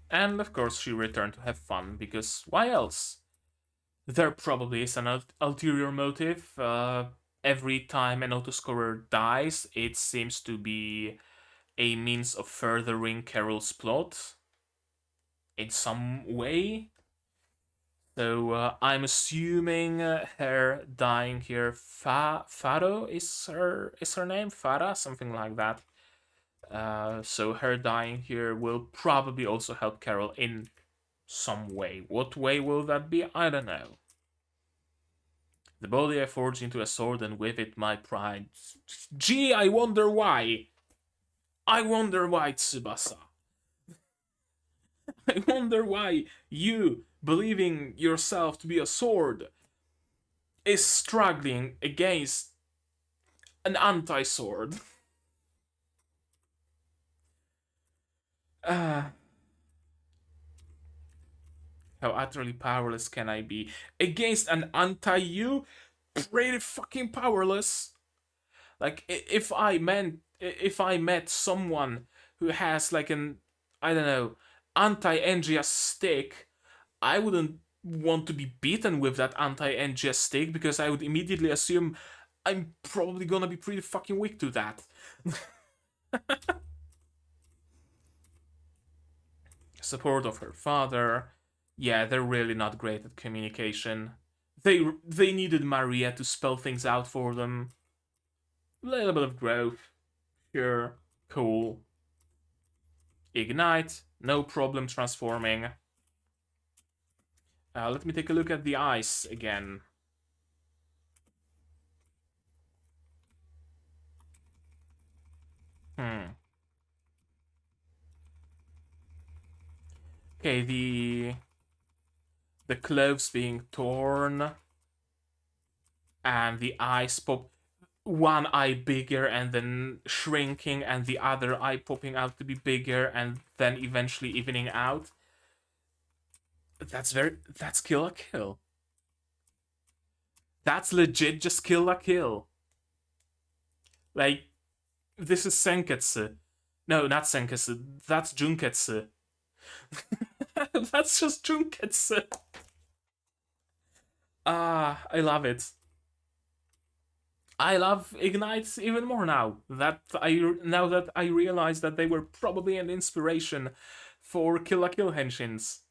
And of course she returned to have fun, because why else? There probably is an ulterior motive. Every time an autoscorer dies, it seems to be a means of furthering Carol's plot in some way. So I'm assuming her dying here, Faro is her name, Farah, something like that. So her dying here will probably also help Carol in some way. What way will that be? I don't know. The body I forged into a sword, and with it my pride. Gee, I wonder why. I wonder why, Tsubasa. I wonder why you, believing yourself to be a sword, is struggling against an anti-sword. Uh, how utterly powerless can I be? Against an anti-you? Pretty fucking powerless. Like, if I met someone who has like an, I don't know, anti-Engia stick, I wouldn't want to be beaten with that anti-Engia stick because I would immediately assume I'm probably gonna be pretty fucking weak to that. Support of her father. Yeah, they're really not great at communication. They needed Maria to spell things out for them. A little bit of growth. Sure. Cool. Ignite. No problem transforming. Let me take a look at the ice again. Okay, the clothes being torn and the eyes pop, one eye bigger and then shrinking and the other eye popping out to be bigger and then eventually evening out. That's kill a kill. That's legit just kill a kill. Like, this is Senketsu. No, not Senketsu. That's Junketsu. That's just Junketsu. Ah, I love it. I love Ignites even more now that I realize that they were probably an inspiration for Kill la Kill henshins.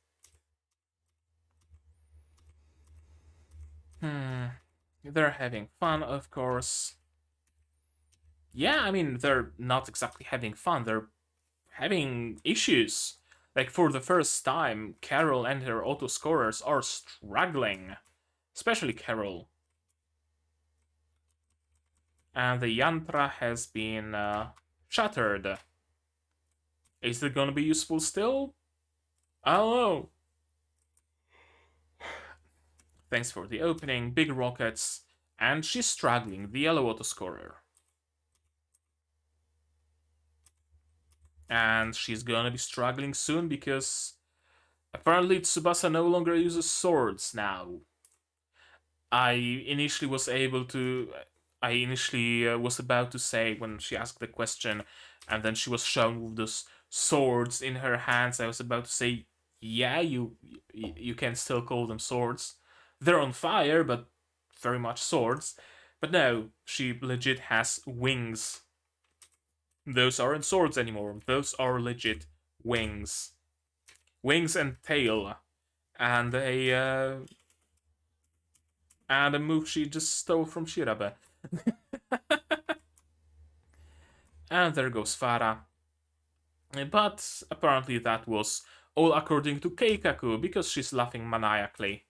They're having fun, of course. Yeah, I mean, they're not exactly having fun, they're having issues. Like, for the first time, Carol and her Autoscorers are struggling. Especially Carol. And the Yantra has been shattered. Is it gonna be useful still? I don't know. Thanks for the opening, big rockets, and she's struggling, the yellow Autoscorer. And she's gonna be struggling soon because apparently Tsubasa no longer uses swords now. I initially was about to say when she asked the question, and then she was shown with those swords in her hands. I was about to say, yeah, you can still call them swords. They're on fire, but very much swords. But no, she legit has wings. Those aren't swords anymore. Those are legit wings. Wings and tail. And a move she just stole from Shirabe. And there goes Farah. But apparently that was all according to Keikaku, because she's laughing maniacally.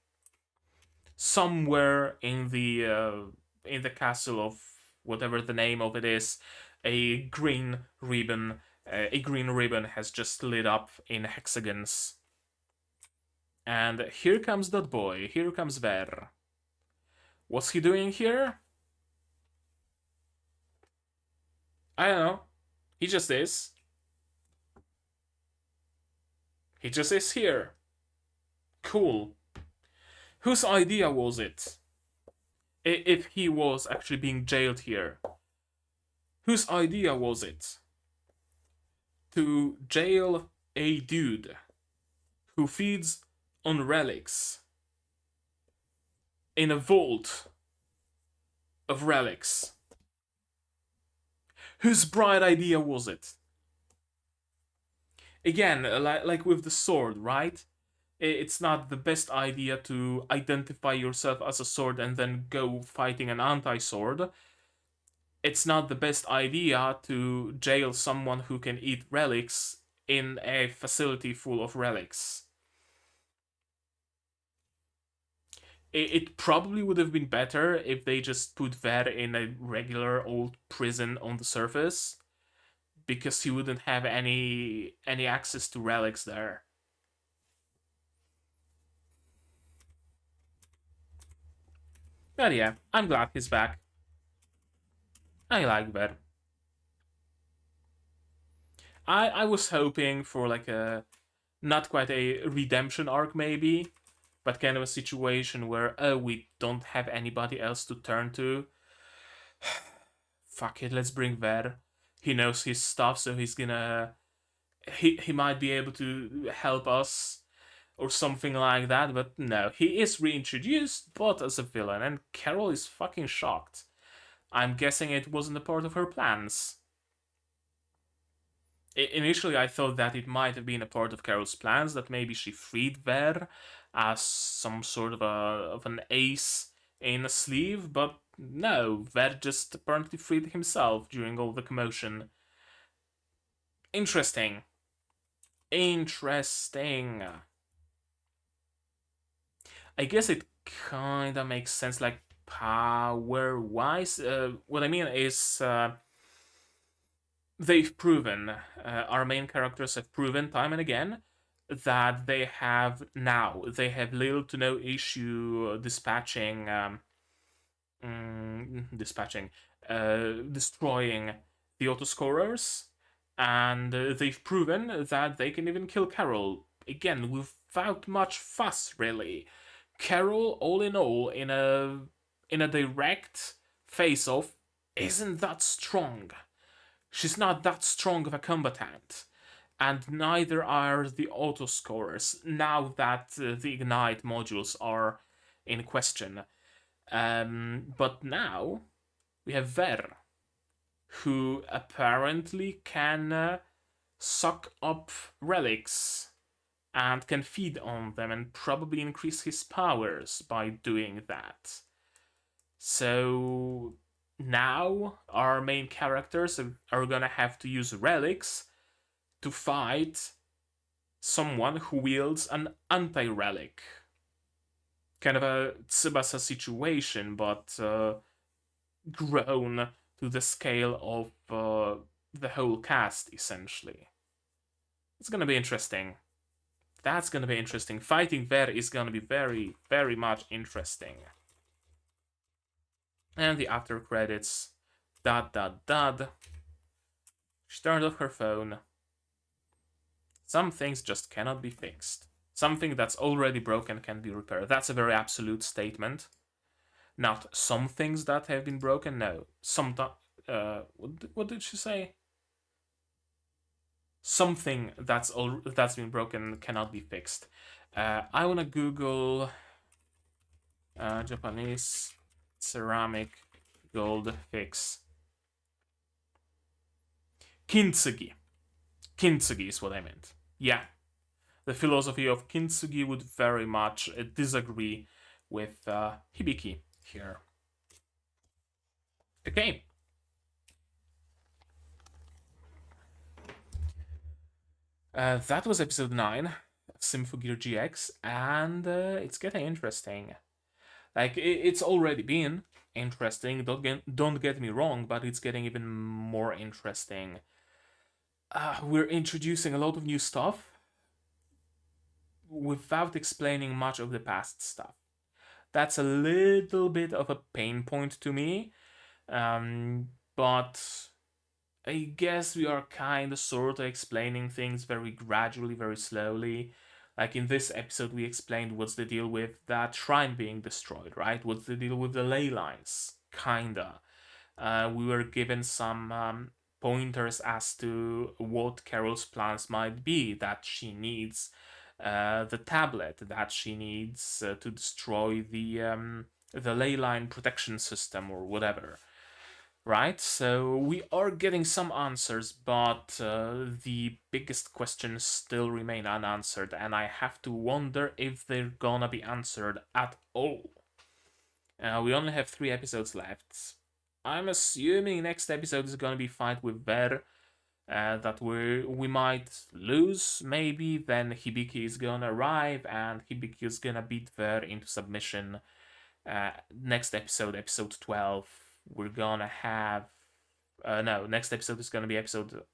Somewhere in the castle of whatever the name of it is, a green ribbon has just lit up in hexagons. And here comes that boy. Here comes Ver. What's he doing here? I don't know. He just is. He just is here. Cool. Whose idea was it? If he was actually being jailed here. Whose idea was it? To jail a dude who feeds on relics in a vault of relics. Whose bright idea was it? Again, like with the sword, right? It's not the best idea to identify yourself as a sword and then go fighting an anti-sword. It's not the best idea to jail someone who can eat relics in a facility full of relics. It probably would have been better if they just put Ver in a regular old prison on the surface, because he wouldn't have any access to relics there. But yeah, I'm glad he's back. I like that. I was hoping for like a not quite a redemption arc maybe, but kind of a situation where we don't have anybody else to turn to. Fuck it, let's bring Ver. He knows his stuff, so he might be able to help us or something like that. But no, he is reintroduced, but as a villain, and Carol is fucking shocked. I'm guessing it wasn't a part of her plans. Initially, I thought that it might have been a part of Carol's plans, that maybe she freed Ver as some sort of an ace in a sleeve, but no, Ver just apparently freed himself during all the commotion. Interesting. Interesting. I guess it kinda makes sense, like power wise. What I mean is, they've proven, our main characters have proven time and again that they have little to no issue destroying the Autoscorers, and they've proven that they can even kill Carol again without much fuss, really. Carol, all in all, in a direct face-off, isn't that strong. She's not that strong of a combatant, and neither are the Autoscorers now that the Ignite modules are in question. But now we have Ver, who apparently can suck up relics and can feed on them and probably increase his powers by doing that. So now our main characters are gonna have to use relics to fight someone who wields an anti-relic. Kind of a Tsubasa situation, but grown to the scale of the whole cast, essentially. It's gonna be interesting. That's gonna be interesting. Fighting Ver is gonna be very, very much interesting. And the after credits. Dot dot dot. She turned off her phone. Some things just cannot be fixed. Something that's already broken can be repaired. That's a very absolute statement. Not some things that have been broken. No, some. What did she say? Something that's been broken cannot be fixed. I wanna Google Japanese ceramic gold fix. Kintsugi. Kintsugi is what I meant. Yeah, the philosophy of Kintsugi would very much disagree with Hibiki here. Okay. That was episode 9 of Symphogear GX, and it's getting interesting. Like, it's already been interesting, don't get me wrong, but it's getting even more interesting. We're introducing a lot of new stuff without explaining much of the past stuff. That's a little bit of a pain point to me, but I guess we are kind of sort of explaining things very gradually, very slowly. Like in this episode, we explained what's the deal with that shrine being destroyed, right? What's the deal with the ley lines? Kinda. We were given some pointers as to what Carol's plans might be, that she needs the tablet, that she needs to destroy the ley line protection system or whatever. Right, so we are getting some answers, but the biggest questions still remain unanswered, and I have to wonder if they're gonna be answered at all. We only have 3 episodes left. I'm assuming next episode is gonna be fight with Ver. That we might lose, maybe. Then Hibiki is gonna arrive, and Hibiki is gonna beat Ver into submission. Next episode, episode 12, we're gonna have. No, next episode is gonna be episode.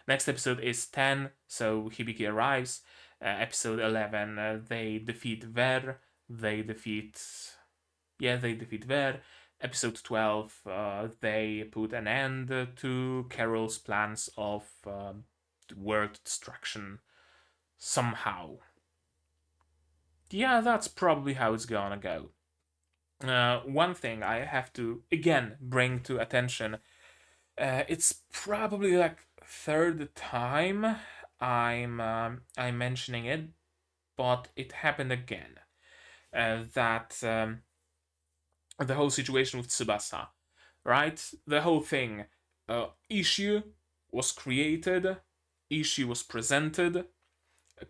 Next episode is 10, so Hibiki arrives. Episode 11, they defeat Ver. They defeat. Yeah, they defeat Ver. Episode 12, they put an end to Carol's plans of world destruction somehow. Yeah, that's probably how it's gonna go. One thing I have to again bring to attention, it's probably like third time I'm mentioning it, but it happened again. That the whole situation with Tsubasa, right? The whole thing, issue was created, issue was presented,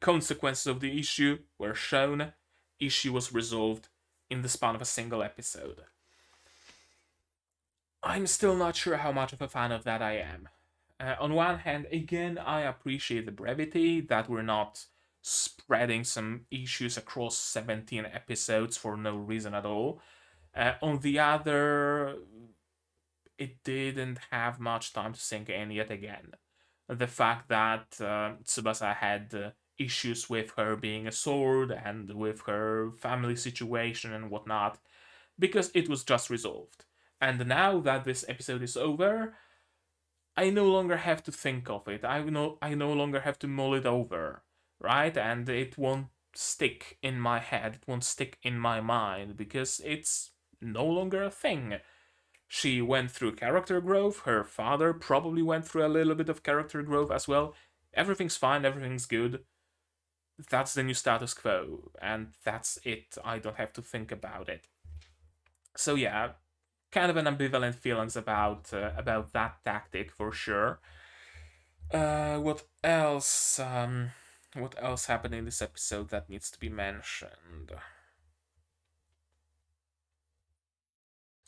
consequences of the issue were shown, issue was resolved in the span of a single episode. I'm still not sure how much of a fan of that I am. On one hand, again, I appreciate the brevity that we're not spreading some issues across 17 episodes for no reason at all. On the other, it didn't have much time to sink in yet again. The fact that Tsubasa had issues with her being a sword and with her family situation and whatnot, because it was just resolved. And now that this episode is over, I no longer have to think of it. I no longer have to mull it over, right? And it won't stick in my head. It won't stick in my mind because it's no longer a thing. She went through character growth. Her father probably went through a little bit of character growth as well. Everything's fine. Everything's good. That's the new status quo, and that's it. I don't have to think about it. So yeah, kind of an ambivalent feelings about that tactic for sure. What else? What else happened in this episode that needs to be mentioned?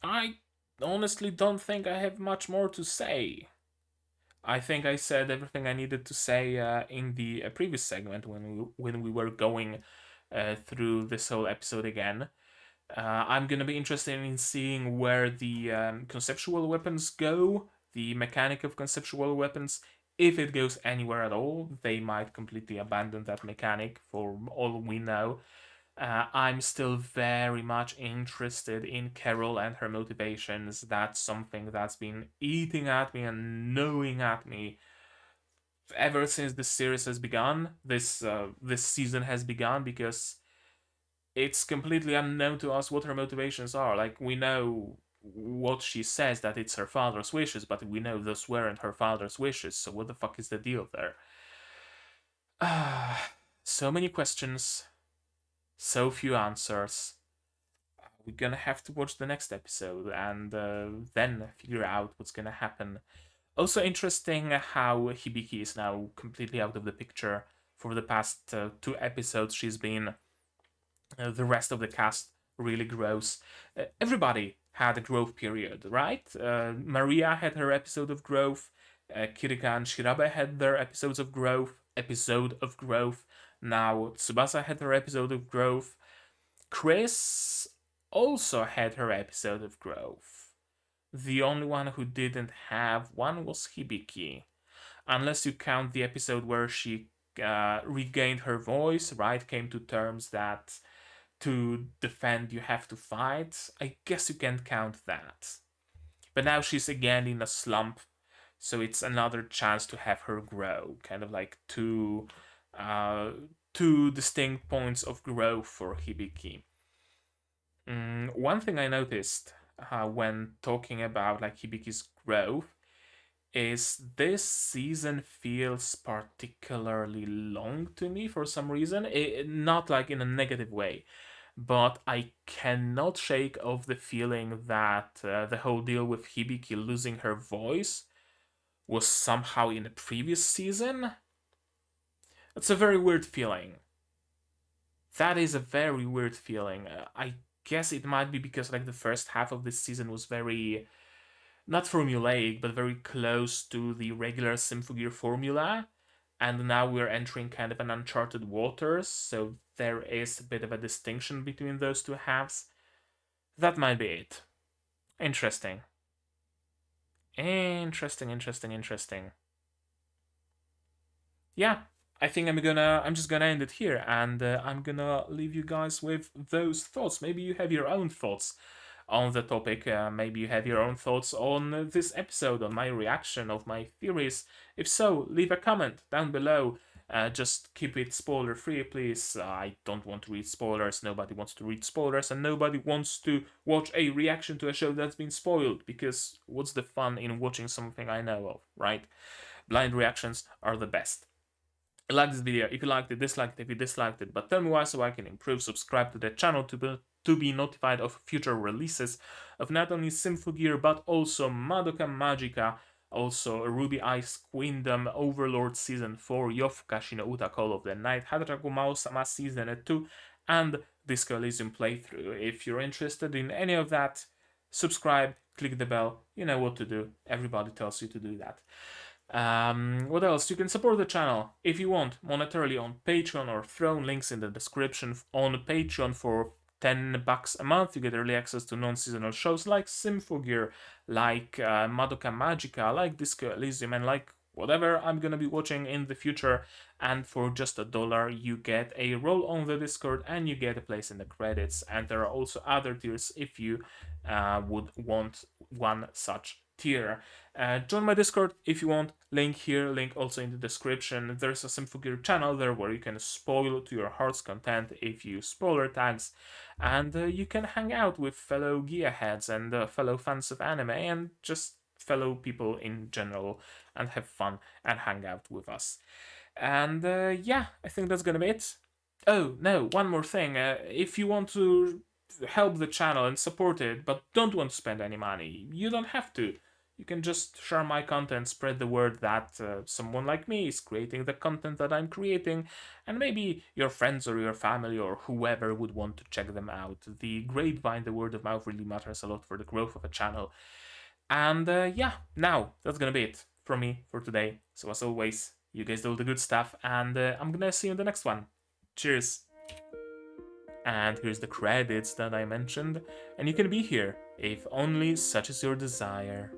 I honestly don't think I have much more to say. I think I said everything I needed to say in the previous segment when we were going through this whole episode again. I'm gonna be interested in seeing where the conceptual weapons go, the mechanic of conceptual weapons. If it goes anywhere at all, they might completely abandon that mechanic for all we know. I'm still very much interested in Carol and her motivations. That's something that's been eating at me and gnawing at me ever since this series has begun. This season has begun because it's completely unknown to us what her motivations are. Like, we know what she says, that it's her father's wishes, but we know those weren't her father's wishes, so what the fuck is the deal there? So many questions, so few answers. We're gonna have to watch the next episode and then figure out what's gonna happen. Also interesting how Hibiki is now completely out of the picture. For the past two episodes, she's been the rest of the cast really grows. Everybody had a growth period, right? Maria had her episode of growth. Kirika and Shirabe had their episodes of growth. Episode of growth. Now Tsubasa had her episode of growth. Chris also had her episode of growth. The only one who didn't have one was Hibiki, unless you count the episode where she regained her voice, right? Came to terms that to defend you have to fight. I guess you can count that. But now she's again in a slump, so it's another chance to have her grow. Kind of like uh, two distinct points of growth for Hibiki. One thing I noticed when talking about like Hibiki's growth is this season feels particularly long to me for some reason. Not like in a negative way, but I cannot shake off the feeling that the whole deal with Hibiki losing her voice was somehow in the previous season. It's a very weird feeling. That is a very weird feeling. I guess it might be because like the first half of this season was very not formulaic, but very close to the regular Symphogear formula. And now we're entering kind of an uncharted waters, so there is a bit of a distinction between those two halves. That might be it. Interesting. Interesting. Yeah, I think I'm just gonna end it here, and I'm gonna leave you guys with those thoughts. Maybe you have your own thoughts on the topic. Maybe you have your own thoughts on this episode, on my reaction, of my theories. If so, leave a comment down below. Just keep it spoiler free, please. I don't want to read spoilers. Nobody wants to read spoilers, and nobody wants to watch a reaction to a show that's been spoiled, because what's the fun in watching something I know of, right? Blind reactions are the best. Like this video if you liked it, dislike it if you disliked it, but tell me why so I can improve. Subscribe to the channel to be notified of future releases of not only Symphogear but also Madoka Magica, also Ruby Ice Queendom, Overlord Season 4, Yofukashi no Uta Call of the Night, Hataraku Mao-sama Season 2, and Disco Elysium playthrough. If you're interested in any of that, subscribe, click the bell, you know what to do. Everybody tells you to do that. What else? You can support the channel if you want monetarily on Patreon or Throne, links in the description. On Patreon for $10 a month, you get early access to non-seasonal shows like Symphogear, like Madoka Magica, like Disco Elysium, and like whatever I'm gonna be watching in the future. And for just $1, you get a role on the Discord and you get a place in the credits. And there are also other tiers if you would want one such tier. Join my Discord if you want, link here, link also in the description. There's a Symphogear channel there where you can spoil to your heart's content if you spoiler tags, and you can hang out with fellow gearheads and fellow fans of anime and just fellow people in general and have fun and hang out with us. And yeah, I think that's gonna be it. Oh no, one more thing. If you want to help the channel and support it but don't want to spend any money, you don't have to. You can just share my content, spread the word that someone like me is creating the content that I'm creating, and maybe your friends or your family or whoever would want to check them out. The grapevine, the word of mouth, really matters a lot for the growth of a channel. And yeah, now that's gonna be it from me for today. So as always, you guys do all the good stuff, and I'm gonna see you in the next one. Cheers! And here's the credits that I mentioned, and you can be here if only such is your desire.